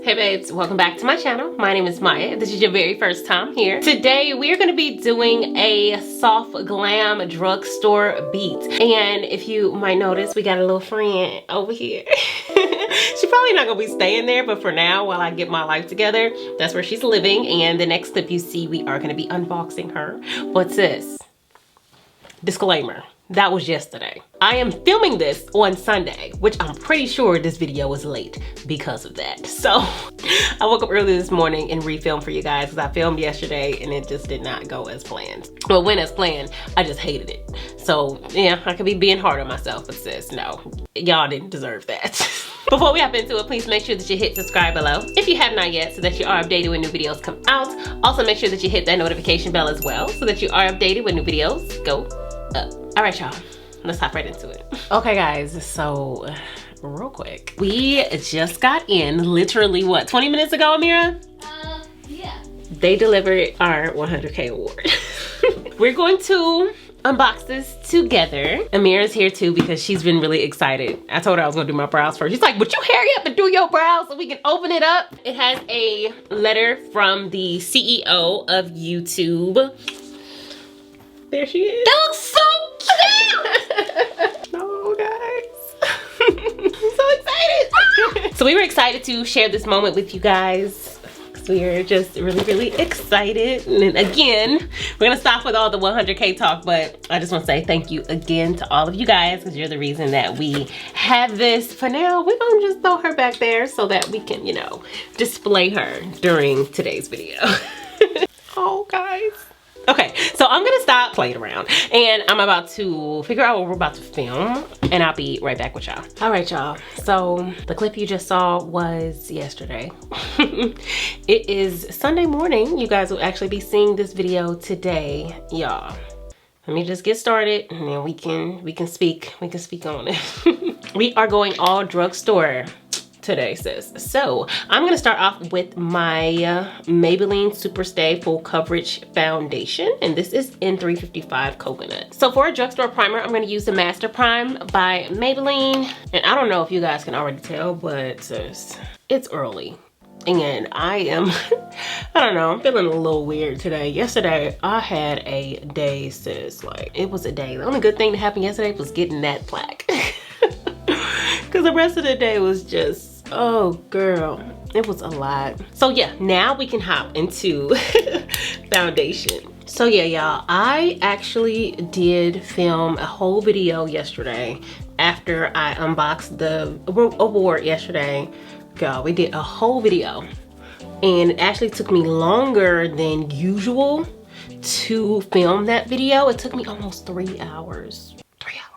Hey babes, welcome back to my channel. My name is Maya. If this is your very first time here. Today we're going to be doing a soft glam drugstore beat. And if you might notice, we got a little friend over here. She's probably not going to be staying there, but for now, while I get my life together, that's where she's living. And the next clip you see, we are going to be unboxing her. But sis, disclaimer. That was yesterday. I am filming this on Sunday, which I'm pretty sure this video was late because of that. So I woke up early this morning and refilmed for you guys because I filmed yesterday and it just did not go as planned. Well, went as planned, I just hated it. So yeah, I could be being hard on myself, but sis, no, y'all didn't deserve that. Before we hop into it, please make sure that you hit subscribe below if you have not yet so that you are updated when new videos come out. Also make sure that you hit that notification bell as well so that you are updated when new videos go up. All right, y'all, let's hop right into it. Okay, guys, so real quick, we just got in literally what, 20 minutes ago, Amira? Yeah. They delivered our 100K award. We're going to unbox this together. Amira's here too because she's been really excited. I told her I was gonna do my brows first. She's like, would you hurry up and do your brows so we can open it up? It has a letter from the CEO of YouTube. There she is. That looks so cute! No, guys. I'm so excited. So we were excited to share this moment with you guys. We are just really excited. And again, we're gonna stop with all the 100K talk, but I just want to say thank you again to all of you guys because you're the reason that we have this. For now, we're gonna just throw her back there so that we can, you know, display her during today's video. Oh, guys. Okay, so I'm gonna stop playing around and I'm about to figure out what we're about to film and I'll be right back with y'all. All right, y'all, so the clip you just saw was yesterday. It is Sunday morning. You guys will actually be seeing this video today, y'all. Let me just get started and then we can speak on it. We are going all drugstore today, sis. So I'm gonna start off with my Maybelline Superstay Full Coverage Foundation, and this is in 355 Coconut. So for a drugstore primer, I'm gonna use the Master Prime by Maybelline, and I don't know if you guys can already tell, but sis, it's early. And I am, I don't know, I'm feeling a little weird today. Yesterday, I had a day, sis. Like, it was a day. The only good thing that happened yesterday was getting that plaque. Because the rest of the day was just, oh girl, it was a lot. So yeah, now we can hop into foundation. So yeah, y'all, I actually did film a whole video yesterday after I unboxed the award yesterday. Girl, we did a whole video and it actually took me longer than usual to film that video. It took me almost 3 hours. 3 hours.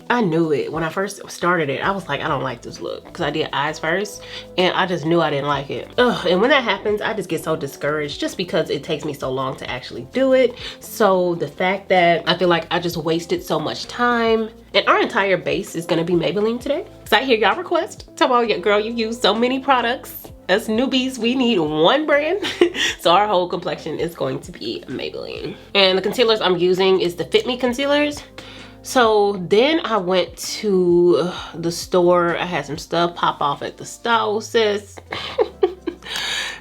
I knew it when I first started it. I was like, I don't like this look because I did eyes first and I just knew I didn't like it. Ugh, and when that happens, I just get so discouraged just because it takes me so long to actually do it. So the fact that I feel like I just wasted so much time, and our entire base is gonna be Maybelline today. So I hear y'all request. Tell all your girl, you use so many products. As newbies, we need one brand. So our whole complexion is going to be Maybelline. And the concealers I'm using is the Fit Me concealers. So then I went to the store. I had some stuff pop off at the store, sis.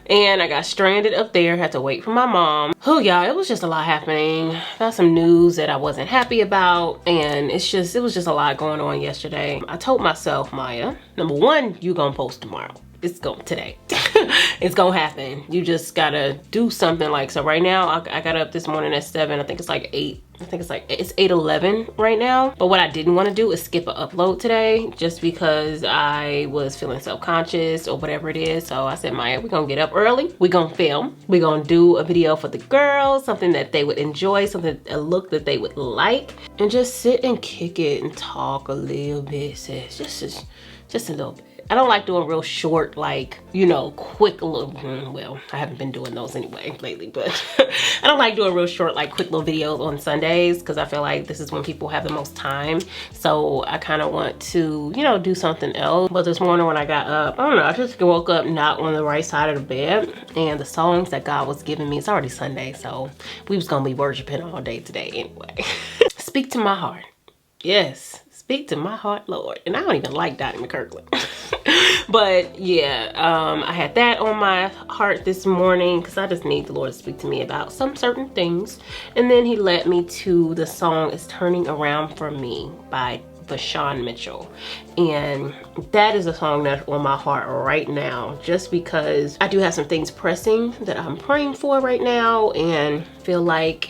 And I got stranded up there, had to wait for my mom. Oh y'all, it was just a lot happening. Got some news that I wasn't happy about, and it was just a lot going on yesterday. I told myself, Maya, number one, you gonna post tomorrow. It's going today. It's gonna happen. You just gotta do something. Like, so right now I got up this morning at 7. I think it's like 8. I think it's 8:11 right now. But what I didn't want to do is skip an upload today just because I was feeling self-conscious or whatever it is. So I said, Maya, we're gonna get up early. We're gonna film. We're gonna do a video for the girls, something that they would enjoy, a look that they would like, and just sit and kick it and talk a little bit, sis. Just a little bit. I don't like doing real short, like, you know, quick little, well, I haven't been doing those anyway lately, but I don't like doing real short, like quick little videos on Sundays because I feel like this is when people have the most time. So I kind of want to, you know, do something else. But this morning when I got up, I don't know, I just woke up not on the right side of the bed, and the songs that God was giving me, it's already Sunday, so we was gonna be worshiping all day today anyway. Speak to my heart. Yes. Speak to my heart, Lord. And I don't even like Donnie McKirkland. But yeah, I had that on my heart this morning because I just need the Lord to speak to me about some certain things. And then he led me to the song It's Turning Around For Me by Vashawn Mitchell, and that is a song that's on my heart right now, just because I do have some things pressing that I'm praying for right now, and feel like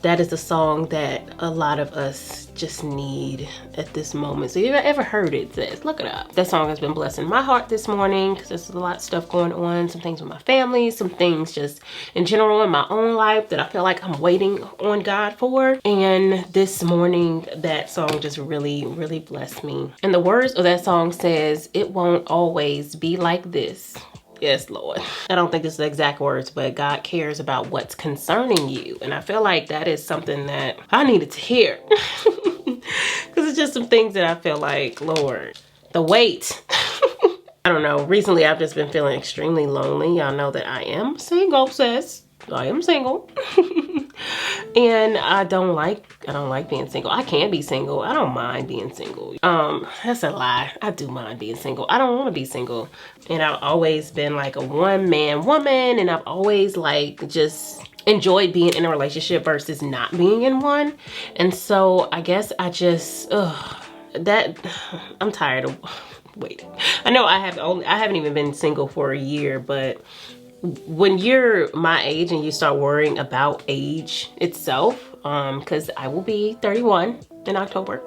that is the song that a lot of us just need at this moment. So if you've ever heard it, sis, look it up. That song has been blessing my heart this morning because there's a lot of stuff going on, some things with my family, some things just in general in my own life that I feel like I'm waiting on God for. And this morning, that song just really, really blessed me. And the words of that song says, "It won't always be like this." Yes, Lord. I don't think this is the exact words, but God cares about what's concerning you. And I feel like that is something that I needed to hear. Because it's just some things that I feel like, Lord, the weight. I don't know. Recently, I've just been feeling extremely lonely. Y'all know that I am single, sis. I am single. And I don't like being single. I can be single. I don't mind being single. That's a lie. I do mind being single. I don't want to be single. And I've always been like a one-man woman, and I've always like just enjoyed being in a relationship versus not being in one. And so I guess I just I'm tired of waiting. I know I haven't even been single for a year, but when you're my age and you start worrying about age itself, because I will be 31 in October,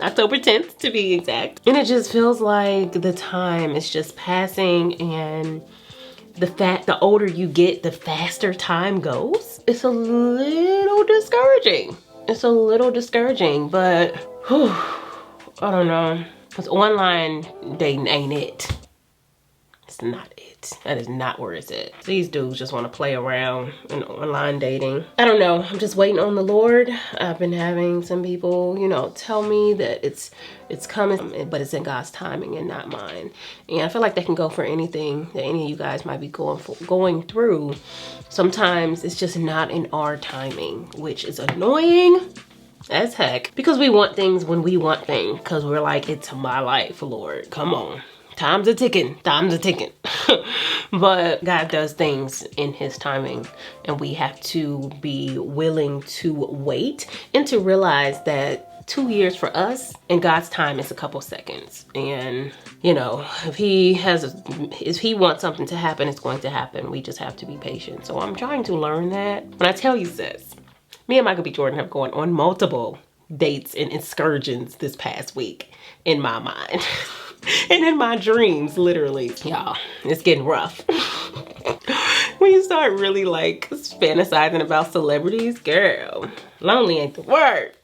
October 10th to be exact. And it just feels like the time is just passing, and the older you get, the faster time goes. It's a little discouraging. It's a little discouraging, but whew, I don't know. Because online dating ain't it. It's not it. That is not where it's at. These dudes just want to play around in online dating. I don't know. I'm just waiting on the Lord. I've been having some people, you know, tell me that it's coming, but it's in God's timing and not mine. And I feel like that can go for anything that any of you guys might be going through. Sometimes it's just not in our timing, which is annoying as heck, because we want things when we want things, because we're like, it's my life, Lord. Come on. Time's a ticking. Time's a ticking. But God does things in his timing, and we have to be willing to wait and to realize that 2 years for us in God's time is a couple seconds. And you know, if he wants something to happen, it's going to happen. We just have to be patient. So I'm trying to learn that. When I tell you, sis, me and Michael B. Jordan have gone on multiple dates and excursions this past week in my mind. And in my dreams, literally. Y'all, it's getting rough. When you start really like fantasizing about celebrities, girl, lonely ain't the word.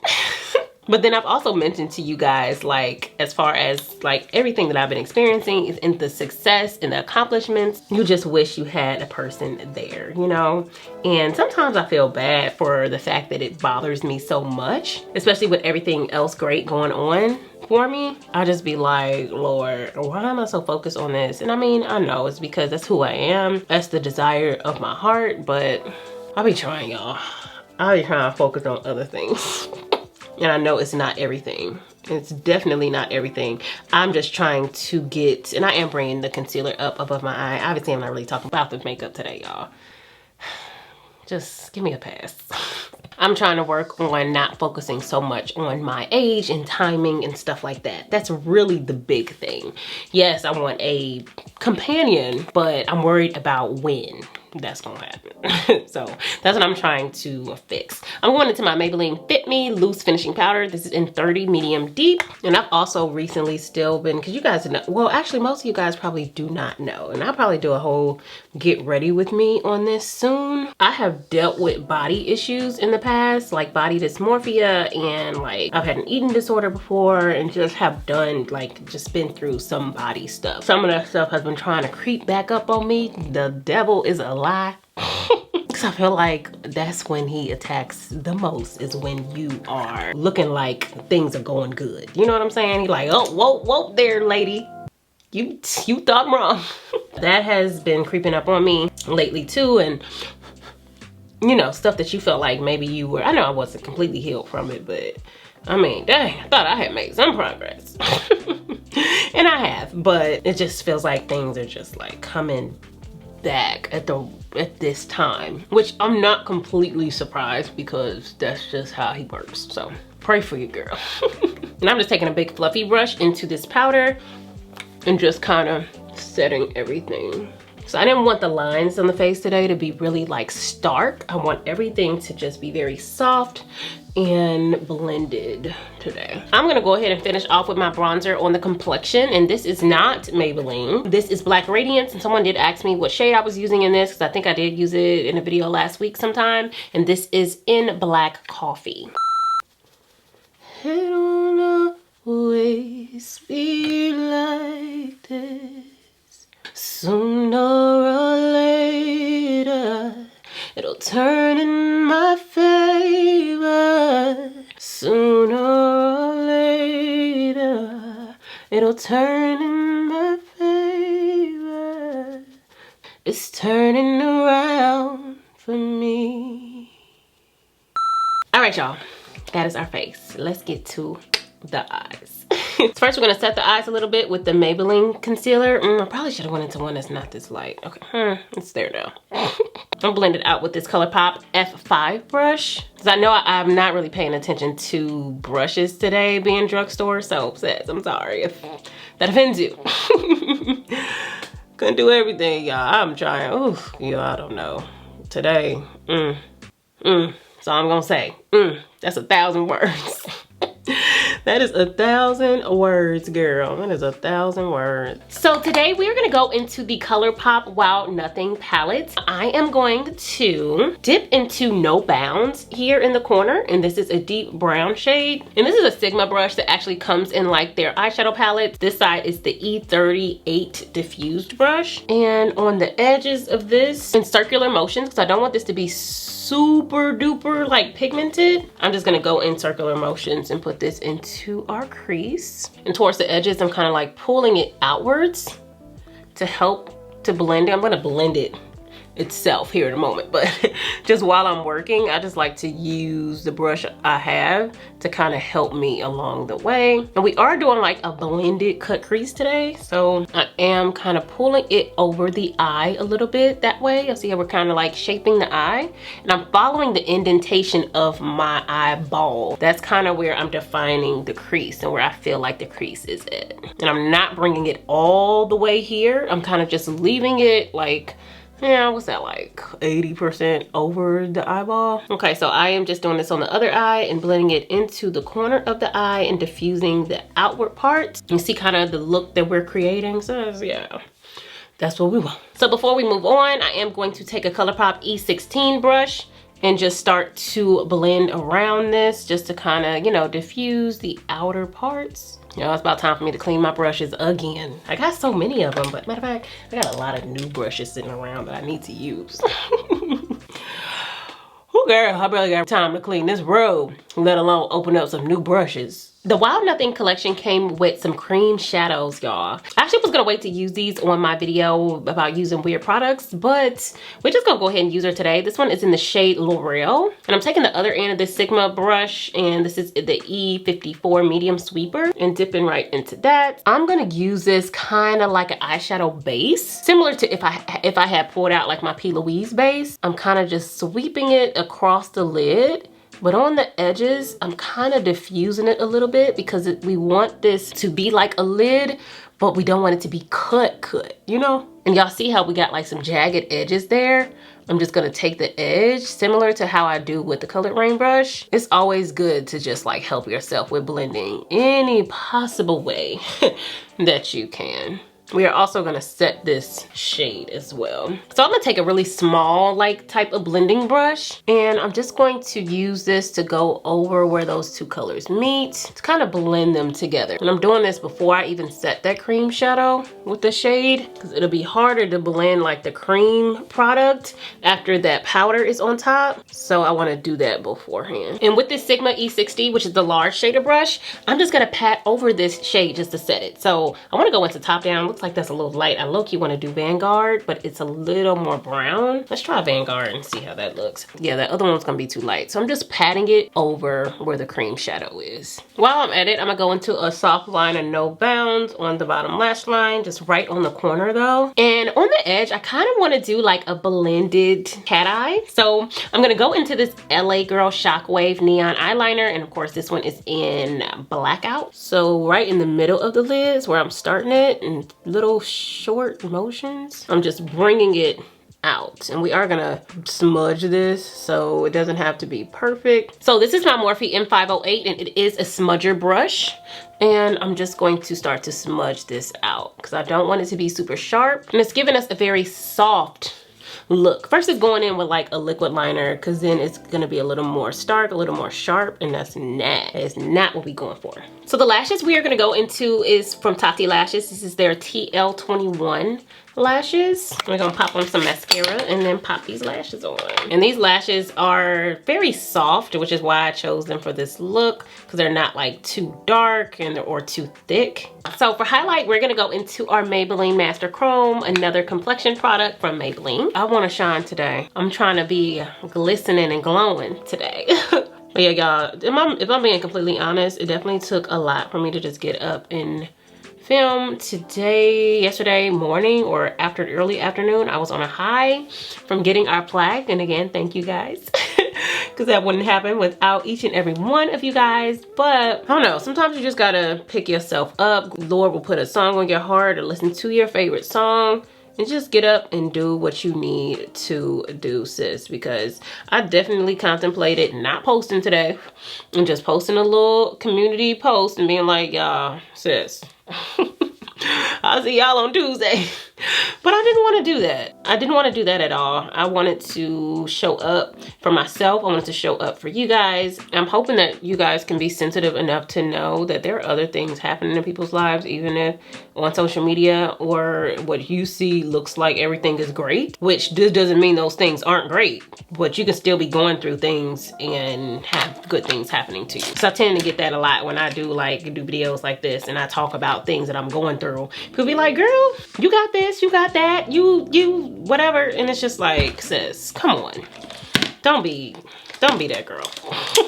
But then I've also mentioned to you guys, like, as far as like everything that I've been experiencing is in the success and the accomplishments, you just wish you had a person there, you know? And sometimes I feel bad for the fact that it bothers me so much, especially with everything else great going on for me. I just be like, Lord, why am I so focused on this? And I mean, I know it's because that's who I am. That's the desire of my heart, but I'll be trying, y'all. I'll be trying to focus on other things. And I know it's not everything. It's definitely not everything. I'm just trying to get, and I am bringing the concealer up above my eye. Obviously, I'm not really talking about the makeup today, y'all. Just give me a pass. I'm trying to work on not focusing so much on my age and timing and stuff like that. That's really the big thing. Yes, I want a companion, but I'm worried about when that's gonna happen. So that's what I'm trying to fix. I'm going into my Maybelline Fit Me Loose Finishing Powder. This is in 30 Medium Deep. And I've also recently still been, because you guys know, well, actually most of you guys probably do not know, and I'll probably do a whole get ready with me on this soon. I have dealt with body issues in the past, like body dysmorphia, and like I've had an eating disorder before, and just have done like just been through some body stuff. Some of that stuff has been trying to creep back up on me. The devil is a lie. Because I feel like that's when he attacks the most, is when you are looking like things are going good. You know what I'm saying? He's like, oh, whoa there, lady. You thought wrong. That has been creeping up on me lately too, and you know, stuff that you felt like maybe you were, I know I wasn't completely healed from it, but I mean, dang, I thought I had made some progress. And I have, but it just feels like things are just like coming back at this time, which I'm not completely surprised because that's just how he works. So pray for you, girl. And I'm just taking a big fluffy brush into this powder and just kind of setting everything. So I didn't want the lines on the face today to be really like stark. I want everything to just be very soft and blended today. I'm gonna go ahead and finish off with my bronzer on the complexion, and this is not Maybelline. This is Black Radiance, and someone did ask me what shade I was using in this, because I think I did use it in a video last week sometime, and this is in Black Coffee. It don't always be like this. Sooner or later, it'll turn in my favor. Sooner or later, it'll turn in my favor. It's turning around for me. All right, y'all, that is our face. Let's get to the eyes. First, we're gonna set the eyes a little bit with the Maybelline concealer. I probably should have went into one that's not this light. Okay, it's there now. I'll blend it out with this ColourPop F5 brush, because I know I'm not really paying attention to brushes today, being drugstore, so sis, I'm sorry if that offends you. Couldn't do everything, y'all. I'm trying. Ooh, y'all, I don't know. Today, so I'm gonna say, that's 1,000 words. That is 1,000 words, girl. That is 1,000 words. So today we are gonna go into the ColourPop Wow Nothing palette. I am going to dip into No Bounds here in the corner, and this is a deep brown shade. And this is a Sigma brush that actually comes in like their eyeshadow palette. This side is the E38 diffused brush. And on the edges of this, in circular motions, because I don't want this to be super duper like pigmented, I'm just gonna go in circular motions and put this into our crease. And towards the edges, I'm kind of like pulling it outwards to help to blend it. I'm gonna blend it itself here in a moment, but just while I'm working, I just like to use the brush I have to kind of help me along the way. And we are doing like a blended cut crease today, so I am kind of pulling it over the eye a little bit that way. You'll see how we're kind of like shaping the eye, and I'm following the indentation of my eyeball. That's kind of where I'm defining the crease and where I feel like the crease is at. And I'm not bringing it all the way here. I'm kind of just leaving it like, yeah, what's that, like 80% over the eyeball? Okay, so I am just doing this on the other eye and blending it into the corner of the eye and diffusing the outward parts. You see kind of the look that we're creating. So yeah, that's what we want. So before we move on, I am going to take a ColourPop E16 brush and just start to blend around this just to kind of, you know, diffuse the outer parts. You know, it's about time for me to clean my brushes again. I got so many of them, but matter of fact, I got a lot of new brushes sitting around that I need to use. Oh girl, I barely got time to clean this robe, let alone open up some new brushes. The Wild Nothing collection came with some cream shadows, y'all. I actually was gonna wait to use these on my video about using weird products, but we're just gonna go ahead and use her today. This one is in the shade L'Oreal, and I'm taking the other end of this Sigma brush, and this is the E54 medium sweeper, and dipping right into that. I'm gonna use this kind of like an eyeshadow base, similar to if I had pulled out like my P. Louise base. I'm kind of just sweeping it across the lid. But on the edges, I'm kind of diffusing it a little bit because we want this to be like a lid, but we don't want it to be cut, you know? And y'all see how we got like some jagged edges there? I'm just gonna take the edge, similar to how I do with the colored rain brush. It's always good to just like help yourself with blending any possible way that you can. We are also gonna set this shade as well. So I'm gonna take a really small like type of blending brush, and I'm just going to use this to go over where those two colors meet to kind of blend them together. And I'm doing this before I even set that cream shadow with the shade, because it'll be harder to blend like the cream product after that powder is on top. So I wanna do that beforehand. And with this Sigma E60, which is the large shader brush, I'm just gonna pat over this shade just to set it. So I wanna go into top down. looks like that's a little light. I low-key want to do Vanguard, but it's a little more brown. Let's try Vanguard and see how that looks. Yeah, that other one's gonna be too light. So I'm just patting it over where the cream shadow is. While I'm at it, I'm gonna go into a soft line of No Bounds on the bottom lash line, just right on the corner though. And on the edge, I kind of want to do like a blended cat eye. So I'm gonna go into this LA Girl Shockwave Neon Eyeliner, and of course this one is in Blackout. So right in the middle of the lids where I'm starting it in little short motions, I'm just bringing it out. And we are gonna smudge this so it doesn't have to be perfect. So this is my Morphe M508 and it is a smudger brush. And I'm just going to start to smudge this out because I don't want it to be super sharp. And it's giving us a very soft look. First it's going in with like a liquid liner because then it's gonna be a little more stark, a little more sharp, and that's not what we're going for. So the lashes we are gonna go into is from Tati Lashes. This is their TL21 lashes. We're gonna pop on some mascara and then pop these lashes on. And these lashes are very soft, which is why I chose them for this look, because they're not like too dark or too thick. So for highlight, we're gonna go into our Maybelline Master Chrome, another complexion product from Maybelline. I wanna shine today. I'm trying to be glistening and glowing today. But yeah, y'all, if I'm being completely honest, it definitely took a lot for me to just get up and film yesterday morning or early afternoon. I was on a high from getting our plaque, and again, thank you guys, because that wouldn't happen without each and every one of you guys. But I don't know, sometimes you just gotta pick yourself up. Lord will put a song on your heart or listen to your favorite song and just get up and do what you need to do, sis, because I definitely contemplated not posting today and just posting a little community post and being like, y'all, sis, I'll see y'all on Tuesday. But I didn't want to do that. I didn't want to do that at all. I wanted to show up for myself. I wanted to show up for you guys. I'm hoping that you guys can be sensitive enough to know that there are other things happening in people's lives, even if on social media or what you see looks like everything is great, which just doesn't mean those things aren't great, but you can still be going through things and have good things happening to you. So I tend to get that a lot when I do videos like this and I talk about things that I'm going through. People be like, girl, you got this, you got that, you whatever. And it's just like, sis, come on, don't be that girl.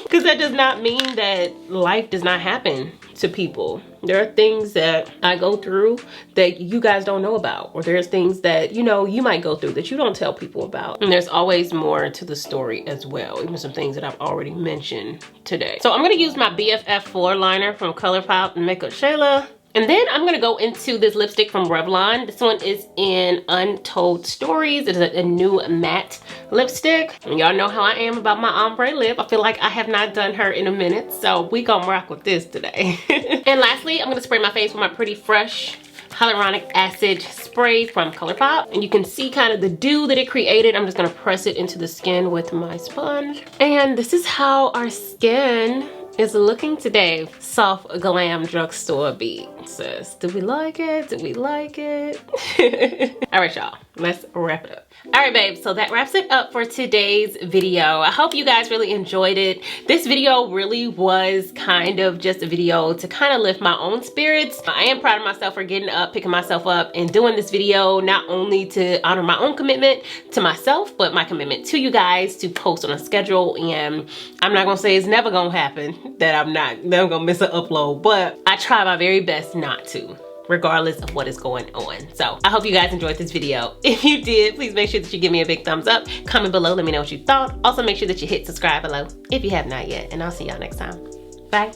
Because that does not mean that life does not happen to people. There are things that I go through that you guys don't know about, or there's things that you might go through that you don't tell people about. And there's always more to the story as well, even some things that I've already mentioned today. So I'm gonna use my BFF4 liner from ColourPop and Makeup Shayla. And then I'm gonna go into this lipstick from Revlon. This one is in Untold Stories. It is a new matte lipstick. And y'all know how I am about my ombre lip. I feel like I have not done her in a minute, so we gonna rock with this today. And lastly, I'm gonna spray my face with my Pretty Fresh hyaluronic acid spray from ColourPop. And you can see kind of the dew that it created. I'm just gonna press it into the skin with my sponge. And this is how our skin is looking today. Soft Glam Drugstore beat, sis. Do we like it? Do we like it? All right, y'all, let's wrap it up. All right, babes, so that wraps it up for today's video. I hope you guys really enjoyed it. This video really was kind of just a video to kind of lift my own spirits. I am proud of myself for getting up, picking myself up, and doing this video, not only to honor my own commitment to myself, but my commitment to you guys to post on a schedule. And I'm not gonna say it's never gonna happen that I'm gonna miss an upload, but I try my very best not to, regardless of what is going on. So I hope you guys enjoyed this video. If you did, please make sure that you give me a big thumbs up. Comment below, let me know what you thought. Also make sure that you hit subscribe below if you have not yet, and I'll see y'all next time. Bye.